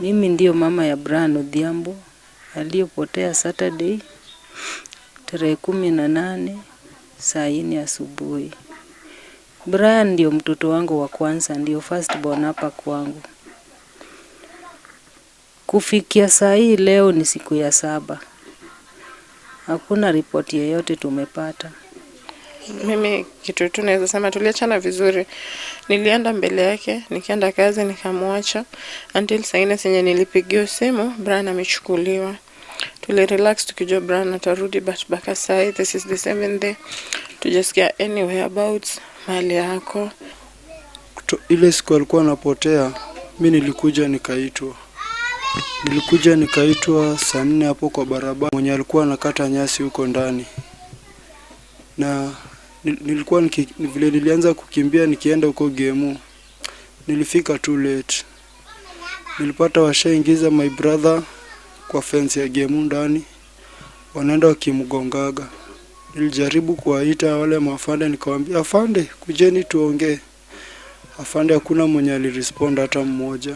Mimi ndio mama ya Brian Odhiambo aliyopotea Saturday tarehe 18 saa 4 asubuhi. Brian ndio mtoto wangu wa kwanza, ndio first born hapa kwangu. Kufikia saa hii leo ni siku ya 7. Hakuna ripoti yoyote tumepata. Mimi kitu tu naweza sema tuliachana vizuri. Nilienda mbele yake, nikaenda kazi nikamwacha until saa 4 senye nilipigiwa simu Brian amechukuliwa. Tulirelax tukijua Brian atarudi, but mpaka saa this is the 7th day tujasikia anywhere about mali yako. Ile siku alikuwa anapotea, mimi nilikuja nikaitwa saa 4 hapo kwa barabara. Mwenye alikuwa anakata nyasi huko ndani. Na nilikuwa vile nilianza kukimbia nikienda huko Gemu. Nilifika too late. Nilipata washaingiza my brother kwa fence ya Gemu ndani. Wanaenda wakimgongaga. Nilijaribu kuwaita wale maafande, nikamwambia afande kujeni tuongee. Afande hakuna mwenye alirespond hata mmoja.